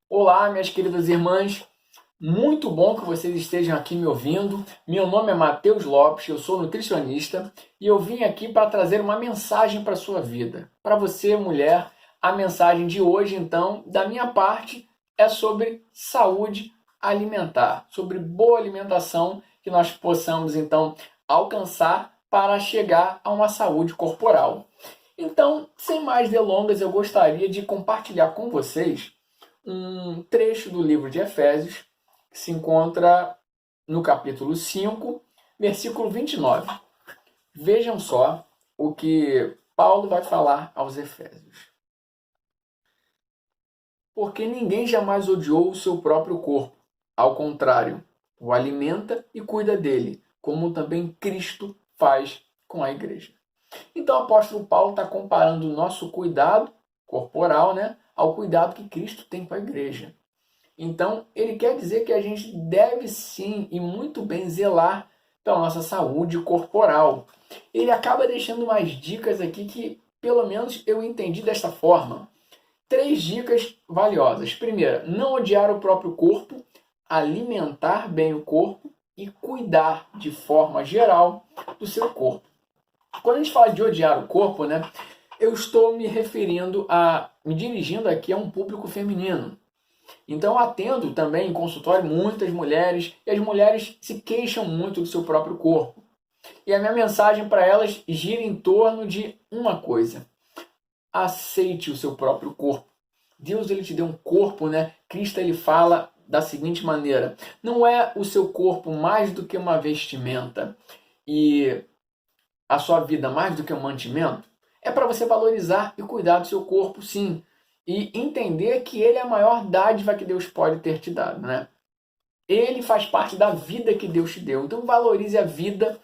Olá, minhas queridas irmãs, muito bom que vocês estejam aqui me ouvindo. Meu nome é Matheus Lopes, eu sou nutricionista e eu vim aqui para trazer uma mensagem para a sua vida. Para você, mulher, a mensagem de hoje, então, da minha parte, é sobre saúde alimentar, sobre boa alimentação que nós possamos, então, alcançar para chegar a uma saúde corporal. Então, sem mais delongas, eu gostaria de compartilhar com vocês um trecho do livro de Efésios, que se encontra no capítulo 5, versículo 29. Vejam só o que Paulo vai falar aos Efésios. Porque ninguém jamais odiou o seu próprio corpo. Ao contrário, o alimenta e cuida dele, como também Cristo faz com a igreja. Então o apóstolo Paulo está comparando o nosso cuidado corporal, ao cuidado que Cristo tem com a igreja. Então, ele quer dizer que a gente deve sim e muito bem zelar pela nossa saúde corporal. Ele acaba deixando umas dicas aqui que, pelo menos, eu entendi desta forma. 3 dicas valiosas. Primeira, não odiar o próprio corpo, alimentar bem o corpo e cuidar de forma geral do seu corpo. Quando a gente fala de odiar o corpo, eu estou me dirigindo aqui a um público feminino. Então eu atendo também em consultório muitas mulheres e as mulheres se queixam muito do seu próprio corpo. E a minha mensagem para elas gira em torno de uma coisa: aceite o seu próprio corpo. Deus ele te deu um corpo, Cristo ele fala da seguinte maneira: não é o seu corpo mais do que uma vestimenta e a sua vida mais do que um mantimento? É para você valorizar e cuidar do seu corpo, sim. E entender que ele é a maior dádiva que Deus pode ter te dado, Ele faz parte da vida que Deus te deu. Então valorize a vida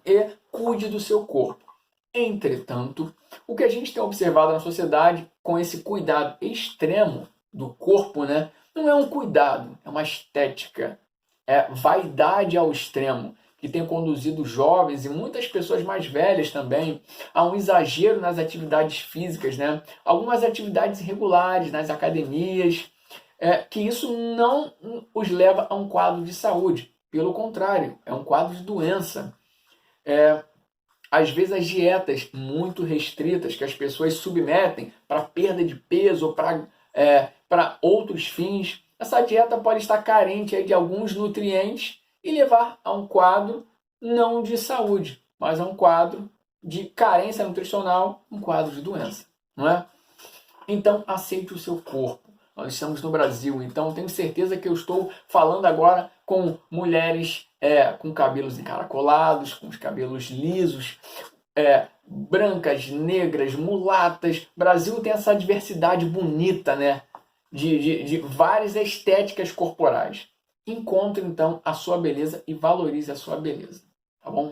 e cuide do seu corpo. Entretanto, o que a gente tem observado na sociedade com esse cuidado extremo do corpo, não é um cuidado, é uma estética. É vaidade ao extremo, que tem conduzido jovens e muitas pessoas mais velhas também a um exagero nas atividades físicas, Algumas atividades irregulares nas academias, que isso não os leva a um quadro de saúde. Pelo contrário, é um quadro de doença. Às vezes as dietas muito restritas que as pessoas submetem para perda de peso ou para outros fins, essa dieta pode estar carente de alguns nutrientes e levar a um quadro não de saúde, mas a um quadro de carência nutricional, um quadro de doença, não é? Então, aceite o seu corpo. Nós estamos no Brasil, então tenho certeza que eu estou falando agora com mulheres com cabelos encaracolados, com os cabelos lisos, brancas, negras, mulatas. O Brasil tem essa diversidade bonita, de várias estéticas corporais. Encontre, então, a sua beleza e valorize a sua beleza, tá bom?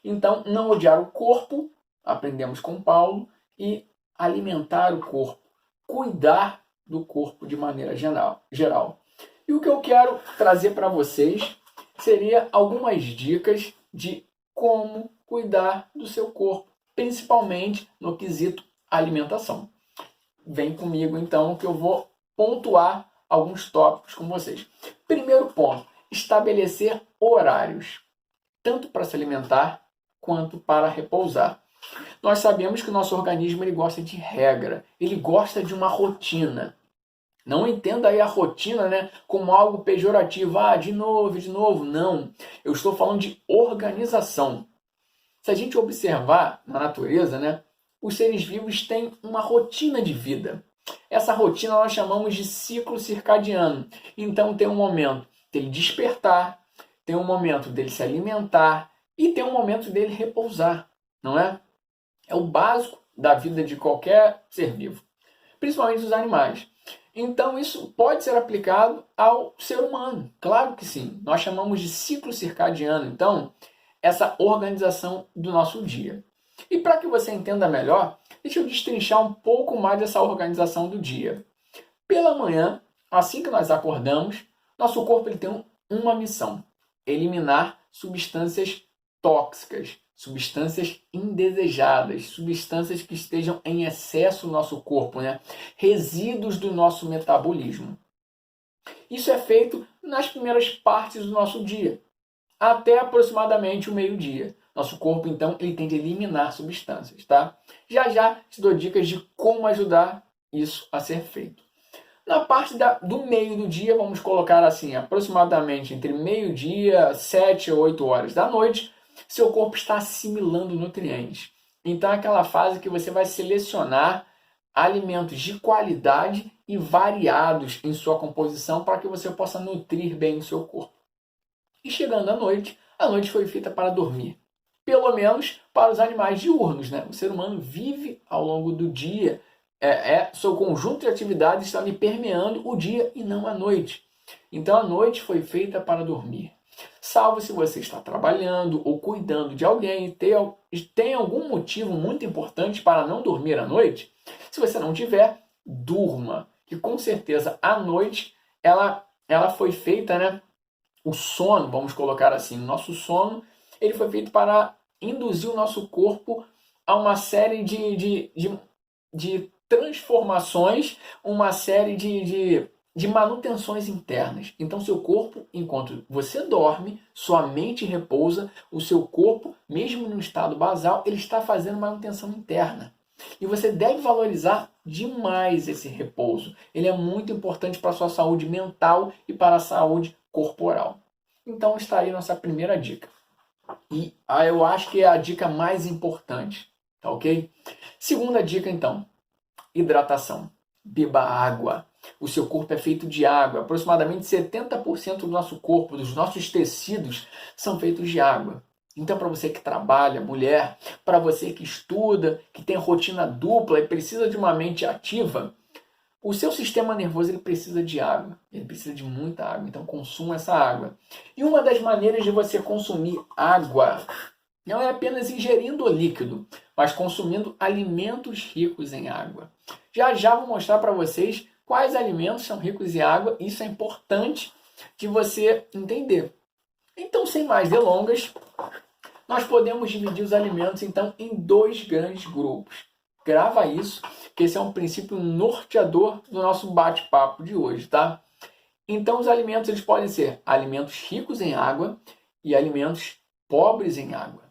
Então, não odiar o corpo, aprendemos com Paulo, e alimentar o corpo, cuidar do corpo de maneira geral. E o que eu quero trazer para vocês seria algumas dicas de como cuidar do seu corpo, principalmente no quesito alimentação. Vem comigo, então, que eu vou pontuar alguns tópicos com vocês. Primeiro ponto, estabelecer horários, tanto para se alimentar quanto para repousar. Nós sabemos que o nosso organismo ele gosta de regra, ele gosta de uma rotina. Não entenda aí a rotina como algo pejorativo, de novo. Não, eu estou falando de organização. Se a gente observar na natureza, os seres vivos têm uma rotina de vida. Essa rotina nós chamamos de ciclo circadiano. Então tem um momento dele despertar, tem um momento dele se alimentar e tem um momento dele repousar, não é? É o básico da vida de qualquer ser vivo, principalmente os animais. Então isso pode ser aplicado ao ser humano, claro que sim. Nós chamamos de ciclo circadiano, então, essa organização do nosso dia. E para que você entenda melhor, deixa eu destrinchar um pouco mais dessa organização do dia. Pela manhã, assim que nós acordamos, nosso corpo ele tem uma missão: eliminar substâncias tóxicas, substâncias indesejadas, substâncias que estejam em excesso no nosso corpo, né? Resíduos do nosso metabolismo. Isso é feito nas primeiras partes do nosso dia, até aproximadamente o meio-dia. Nosso corpo, então, ele tende a eliminar substâncias, tá? Já já te dou dicas de como ajudar isso a ser feito. Na parte do meio do dia, vamos colocar assim, aproximadamente entre meio-dia, 7 ou 8 horas da noite, seu corpo está assimilando nutrientes. Então é aquela fase que você vai selecionar alimentos de qualidade e variados em sua composição para que você possa nutrir bem o seu corpo. E chegando à noite, a noite foi feita para dormir. Pelo menos para os animais diurnos, né? O ser humano vive ao longo do dia, seu conjunto de atividades está ali permeando o dia e não a noite. Então a noite foi feita para dormir. Salvo se você está trabalhando ou cuidando de alguém e tem algum motivo muito importante para não dormir à noite. Se você não tiver, durma. Que com certeza a noite ela foi feita, né? O sono, vamos colocar assim, o nosso sono, ele foi feito para induzir o nosso corpo a uma série de transformações, uma série de manutenções internas. Então, seu corpo, enquanto você dorme, sua mente repousa, o seu corpo, mesmo no estado basal, ele está fazendo manutenção interna. E você deve valorizar demais esse repouso. Ele é muito importante para a sua saúde mental e para a saúde corporal. Então está aí nossa primeira dica. E eu acho que é a dica mais importante, tá ok? Segunda dica então, hidratação. Beba água. O seu corpo é feito de água. Aproximadamente 70% do nosso corpo, dos nossos tecidos, são feitos de água. Então, para você que trabalha, mulher, para você que estuda, que tem rotina dupla e precisa de uma mente ativa, o seu sistema nervoso ele precisa de água. Ele precisa de muita água. Então, consuma essa água. E uma das maneiras de você consumir água não é apenas ingerindo o líquido, mas consumindo alimentos ricos em água. Já já vou mostrar para vocês quais alimentos são ricos em água. Isso é importante de você entender. Então, sem mais delongas, nós podemos dividir os alimentos então em dois grandes grupos. Grava isso, que esse é um princípio norteador do nosso bate-papo de hoje, tá? Então, os alimentos eles podem ser alimentos ricos em água e alimentos pobres em água.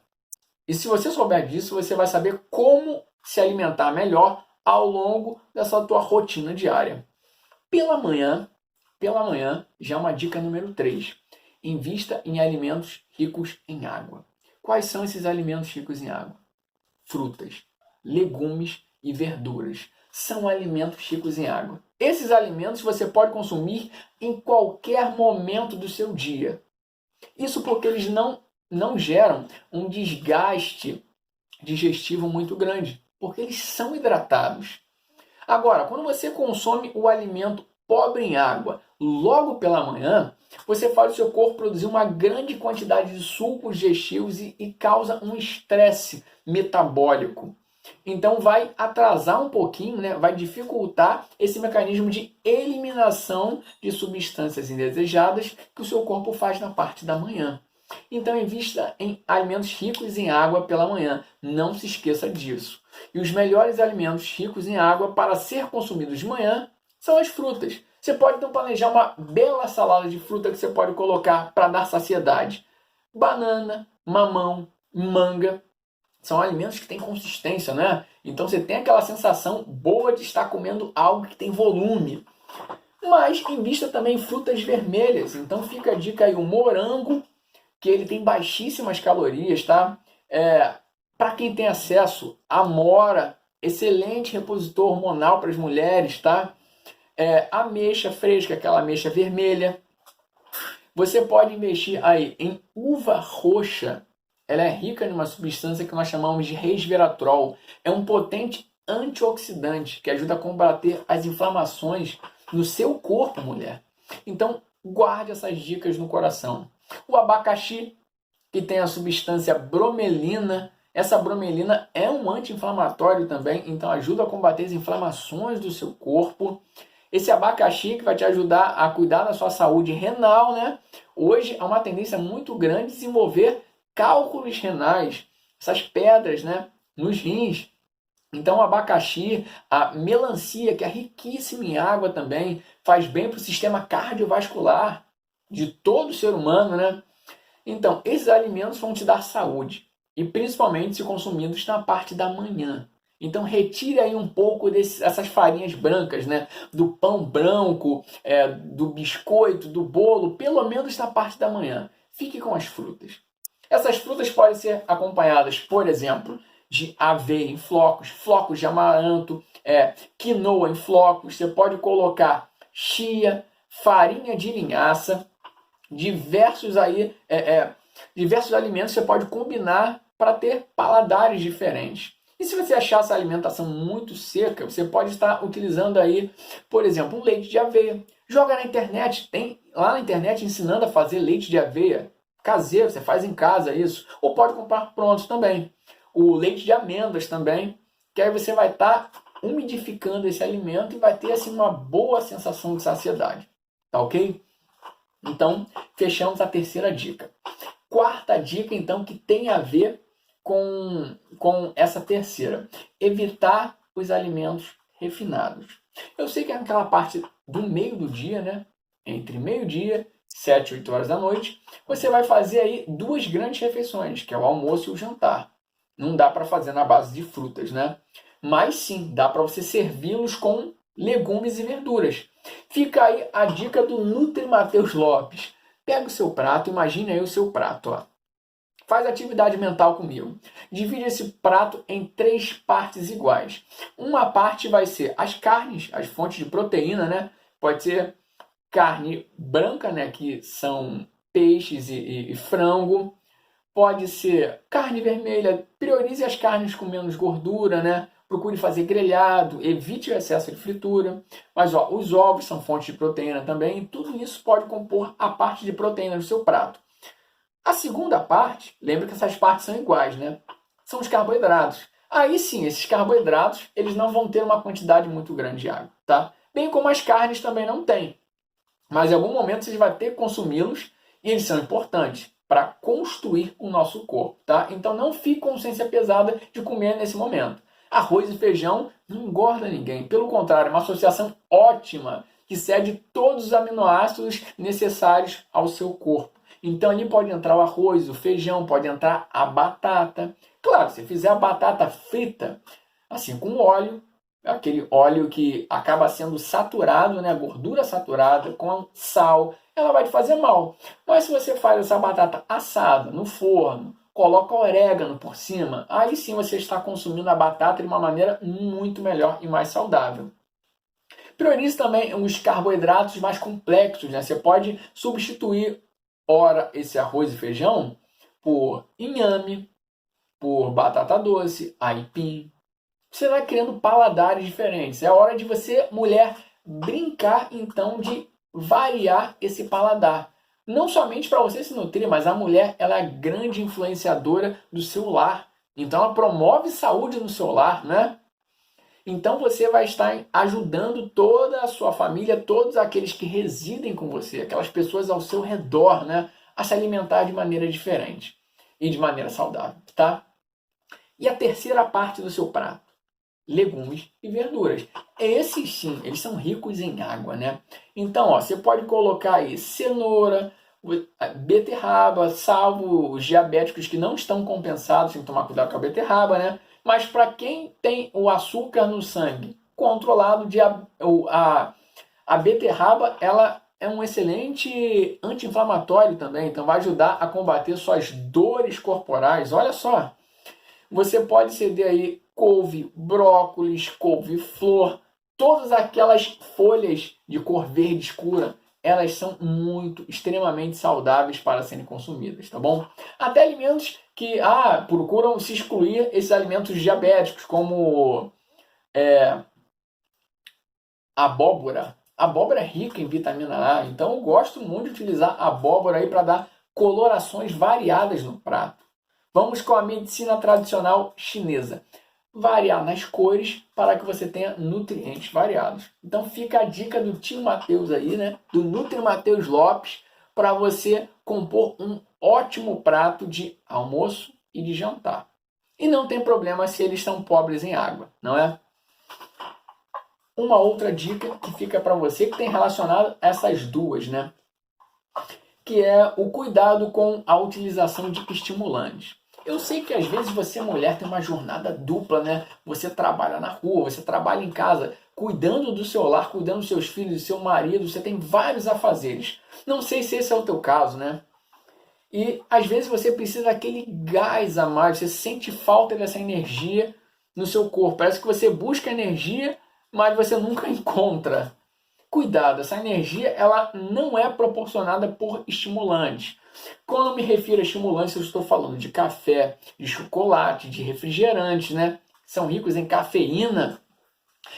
E se você souber disso, você vai saber como se alimentar melhor ao longo dessa tua rotina diária. Pela manhã, já é uma dica número 3. Invista em alimentos ricos em água. Quais são esses alimentos ricos em água? Frutas, legumes e verduras. São alimentos ricos em água. Esses alimentos você pode consumir em qualquer momento do seu dia. Isso porque eles não geram um desgaste digestivo muito grande, porque eles são hidratados. Agora, quando você consome o alimento pobre em água logo pela manhã, você faz o seu corpo produzir uma grande quantidade de sucos digestivos e causa um estresse metabólico. Então vai atrasar um pouquinho, né? Vai dificultar esse mecanismo de eliminação de substâncias indesejadas que o seu corpo faz na parte da manhã. Então invista em alimentos ricos em água pela manhã. Não se esqueça disso. E os melhores alimentos ricos em água para ser consumidos de manhã são as frutas. Você pode então planejar uma bela salada de fruta que você pode colocar para dar saciedade. Banana, mamão, manga. São alimentos que têm consistência, né? Então você tem aquela sensação boa de estar comendo algo que tem volume. Mas invista também em frutas vermelhas. Então fica a dica aí, o morango, que ele tem baixíssimas calorias, tá? Para quem tem acesso, amora, excelente repositor hormonal para as mulheres, tá? Ameixa fresca, aquela ameixa vermelha. Você pode investir aí em uva roxa. Ela é rica em uma substância que nós chamamos de resveratrol. É um potente antioxidante que ajuda a combater as inflamações no seu corpo, mulher. Então, guarde essas dicas no coração. O abacaxi, que tem a substância bromelina, Essa bromelina é um anti-inflamatório também, então ajuda a combater as inflamações do seu corpo. Esse abacaxi que vai te ajudar a cuidar da sua saúde renal, né? Hoje há uma tendência muito grande de desenvolver cálculos renais, essas pedras, né, nos rins. Então, o abacaxi, a melancia, que é riquíssima em água também, faz bem para o sistema cardiovascular de todo ser humano, né? Então, esses alimentos vão te dar saúde, e principalmente se consumidos na parte da manhã. Então, retire aí um pouco dessas farinhas brancas, né? Do pão branco, do biscoito, do bolo, pelo menos na parte da manhã. Fique com as frutas. Essas frutas podem ser acompanhadas, por exemplo, de aveia em flocos, flocos de amaranto, quinoa em flocos. Você pode colocar chia, farinha de linhaça, diversos aí, diversos alimentos você pode combinar para ter paladares diferentes. E se você achar essa alimentação muito seca, você pode estar utilizando aí, por exemplo, um leite de aveia. Joga na internet, tem lá na internet ensinando a fazer leite de aveia caseiro, você faz em casa isso. Ou pode comprar pronto também. O leite de amêndoas também, que aí você vai estar umidificando esse alimento e vai ter assim uma boa sensação de saciedade. Tá ok? Então, fechamos a terceira dica. Quarta dica, então, que tem a ver com essa terceira. Evitar os alimentos refinados. Eu sei que é aquela parte do meio do dia, né? Entre meio-dia, 7 e 8 horas da noite, você vai fazer aí duas grandes refeições, que é o almoço e o jantar. Não dá para fazer na base de frutas, né? Mas sim, dá para você servi-los com legumes e verduras. Fica aí a dica do Nutri Matheus Lopes. Pega o seu prato, imagine aí o seu prato, ó. Faz atividade mental comigo. Divide esse prato em 3 partes iguais. Uma parte vai ser as carnes, as fontes de proteína, né? Pode ser carne branca, né? Que são peixes e frango. Pode ser carne vermelha. Priorize as carnes com menos gordura, né? Procure fazer grelhado, evite o excesso de fritura. Mas ó, os ovos são fonte de proteína também. E tudo isso pode compor a parte de proteína do seu prato. A segunda parte, lembra que essas partes são iguais, né? São os carboidratos. Aí sim, esses carboidratos, eles não vão ter uma quantidade muito grande de água, tá? Bem como as carnes também não têm. Mas em algum momento você vai ter que consumi-los e eles são importantes para construir o nosso corpo, tá? Então não fique com consciência pesada de comer nesse momento. Arroz e feijão não engorda ninguém. Pelo contrário, é uma associação ótima que cede todos os aminoácidos necessários ao seu corpo. Então ali pode entrar o arroz, o feijão, pode entrar a batata. Claro, se fizer a batata frita, assim com óleo, aquele óleo que acaba sendo saturado, né, gordura saturada, com sal, ela vai te fazer mal. Mas se você faz essa batata assada no forno, coloca orégano por cima, aí sim você está consumindo a batata de uma maneira muito melhor e mais saudável. Priorize também os carboidratos mais complexos, né? Você pode substituir, ora, esse arroz e feijão por inhame, por batata doce, aipim. Você vai criando paladares diferentes. É hora de você, mulher, brincar então de variar esse paladar. Não somente para você se nutrir, mas a mulher ela é a grande influenciadora do seu lar. Então ela promove saúde no seu lar, né? Então você vai estar ajudando toda a sua família, todos aqueles que residem com você, aquelas pessoas ao seu redor, né, a se alimentar de maneira diferente e de maneira saudável, tá? E a terceira parte do seu prato, legumes e verduras. Esses sim, eles são ricos em água, né? Então, ó, você pode colocar aí cenoura, beterraba, salvo os diabéticos que não estão compensados, tem que tomar cuidado com a beterraba, né? Mas para quem tem o açúcar no sangue controlado, a beterraba ela é um excelente anti-inflamatório também, então vai ajudar a combater suas dores corporais. Olha só, você pode ceder aí couve, brócolis, couve-flor, todas aquelas folhas de cor verde escura, elas são extremamente saudáveis para serem consumidas, tá bom? Até alimentos que procuram se excluir esses alimentos diabéticos, como abóbora. A abóbora é rica em vitamina A, então eu gosto muito de utilizar a abóbora aí para dar colorações variadas no prato. Vamos com a medicina tradicional chinesa. Variar nas cores para que você tenha nutrientes variados. Então fica a dica do tio Matheus aí, né? Do Nutri Matheus Lopes, para você compor um ótimo prato de almoço e de jantar. E não tem problema se eles são pobres em água, não é? Uma outra dica que fica para você que tem relacionado essas duas, né? Que é o cuidado com a utilização de estimulantes. Eu sei que às vezes você, mulher, tem uma jornada dupla, né? Você trabalha na rua, você trabalha em casa, cuidando do seu lar, cuidando dos seus filhos, do seu marido, você tem vários afazeres. Não sei se esse é o teu caso, né? E às vezes você precisa daquele gás a mais, você sente falta dessa energia no seu corpo. Parece que você busca energia, mas você nunca encontra. Cuidado, essa energia ela não é proporcionada por estimulantes. Quando eu me refiro a estimulantes, eu estou falando de café, de chocolate, de refrigerantes, né? São ricos em cafeína,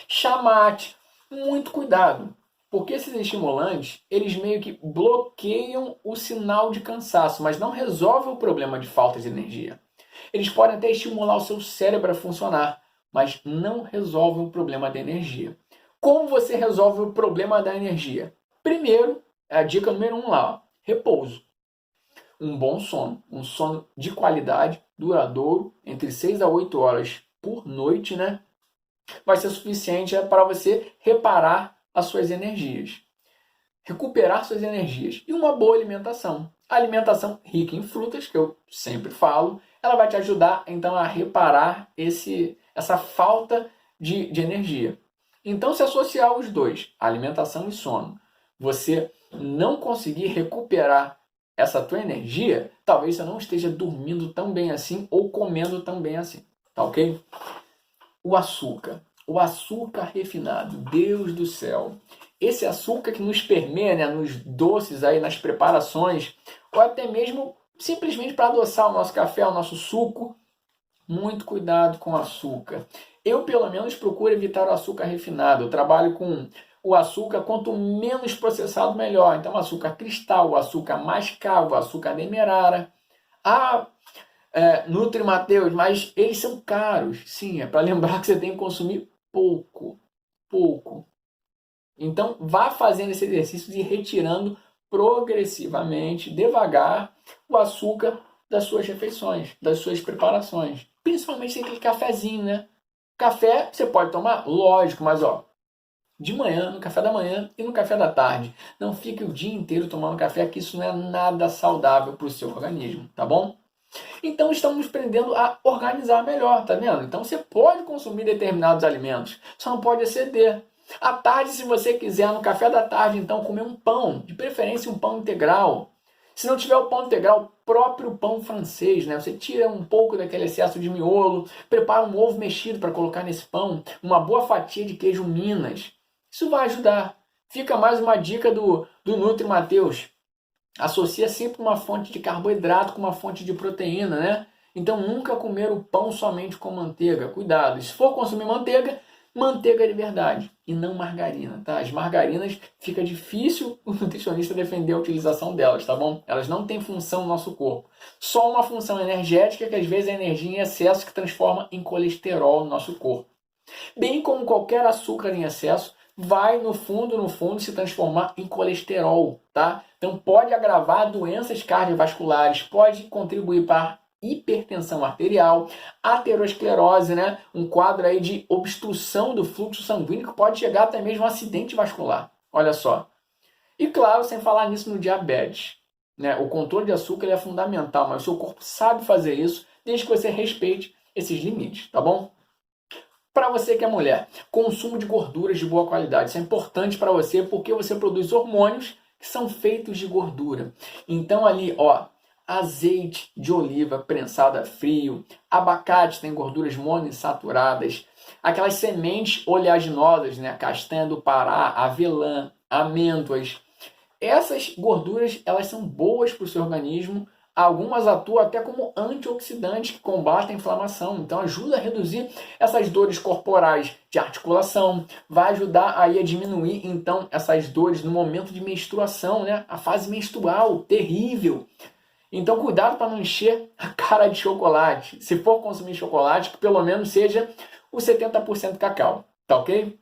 chamate. Muito cuidado, porque esses estimulantes, eles meio que bloqueiam o sinal de cansaço, mas não resolvem o problema de falta de energia. Eles podem até estimular o seu cérebro a funcionar, mas não resolvem o problema da energia. Como você resolve o problema da energia? Primeiro, a dica número 1 lá, ó, repouso. Um bom sono, um sono de qualidade, duradouro, entre 6 a 8 horas por noite, né? Vai ser suficiente para você reparar as suas energias, recuperar suas energias. E uma boa alimentação. A alimentação rica em frutas, que eu sempre falo, ela vai te ajudar então a reparar essa falta de energia. Então, se associar os dois, alimentação e sono, você não conseguir recuperar essa tua energia, talvez você não esteja dormindo tão bem assim ou comendo tão bem assim, tá ok? O açúcar refinado, Deus do céu. Esse açúcar que nos permeia, né, nos doces, aí, nas preparações, ou até mesmo simplesmente para adoçar o nosso café, o nosso suco. Muito cuidado com o açúcar. Eu, pelo menos, procuro evitar o açúcar refinado. Eu trabalho com o açúcar, quanto menos processado, melhor. Então, açúcar cristal, o açúcar mascavo, o açúcar demerara. Nutri Mateus, mas eles são caros. Sim, é para lembrar que você tem que consumir pouco. Então, vá fazendo esse exercício de ir retirando progressivamente, devagar, o açúcar das suas refeições, das suas preparações. Principalmente aquele cafezinho, né? Café você pode tomar? Lógico, mas de manhã, no café da manhã e no café da tarde. Não fique o dia inteiro tomando café, que isso não é nada saudável para o seu organismo, tá bom? Então estamos aprendendo a organizar melhor, tá vendo? Então você pode consumir determinados alimentos, só não pode exceder. À tarde, se você quiser, no café da tarde, então comer um pão, de preferência um pão integral. Se não tiver o pão integral, próprio pão francês, né? Você tira um pouco daquele excesso de miolo, prepara um ovo mexido para colocar nesse pão, uma boa fatia de queijo Minas. Isso vai ajudar. Fica mais uma dica do Nutri Mateus. Associa sempre uma fonte de carboidrato com uma fonte de proteína, né? Então nunca comer o pão somente com manteiga. Cuidado, se for consumir manteiga, manteiga de verdade e não margarina, tá? As margarinas fica difícil o nutricionista defender a utilização delas, tá bom? Elas não têm função no nosso corpo. Só uma função energética, que às vezes é energia em excesso que transforma em colesterol no nosso corpo. Bem como qualquer açúcar em excesso, vai no fundo se transformar em colesterol, tá? Então pode agravar doenças cardiovasculares, pode contribuir para hipertensão arterial, aterosclerose, né? Um quadro aí de obstrução do fluxo sanguíneo que pode chegar até mesmo a um acidente vascular. Olha só. E claro, sem falar nisso no diabetes, né? O controle de açúcar é fundamental, mas o seu corpo sabe fazer isso desde que você respeite esses limites, tá bom? Para você que é mulher, consumo de gorduras de boa qualidade. Isso é importante para você porque você produz hormônios que são feitos de gordura. Então ali, azeite de oliva prensado a frio, abacate tem gorduras monoinsaturadas, aquelas sementes oleaginosas, né, castanha do Pará, avelã, amêndoas. Essas gorduras, elas são boas para o seu organismo. Algumas atuam até como antioxidantes que combatem a inflamação. Então ajuda a reduzir essas dores corporais de articulação. Vai ajudar aí a diminuir então essas dores no momento de menstruação, né? A fase menstrual, terrível. Então, cuidado para não encher a cara de chocolate. Se for consumir chocolate, que pelo menos seja o 70% cacau, tá ok?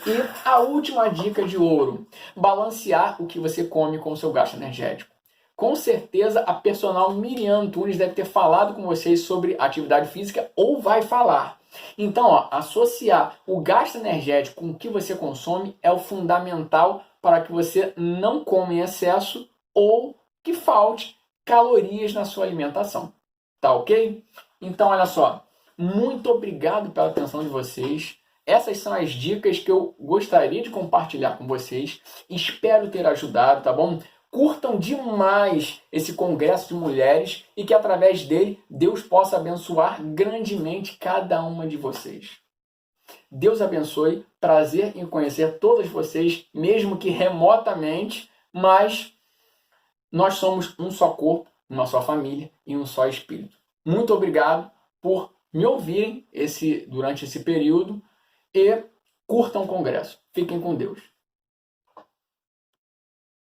E a última dica de ouro: balancear o que você come com o seu gasto energético. Com certeza a personal Miriam Antunes deve ter falado com vocês sobre atividade física ou vai falar. Então, associar o gasto energético com o que você consome é o fundamental para que você não coma em excesso ou que falte calorias na sua alimentação. Tá ok? Então, olha só. Muito obrigado pela atenção de vocês. Essas são as dicas que eu gostaria de compartilhar com vocês. Espero ter ajudado, tá bom? Curtam demais esse congresso de mulheres e que através dele Deus possa abençoar grandemente cada uma de vocês. Deus abençoe, prazer em conhecer todas vocês, mesmo que remotamente, mas nós somos um só corpo, uma só família e um só espírito. Muito obrigado por me ouvirem durante esse período e curtam o congresso. Fiquem com Deus.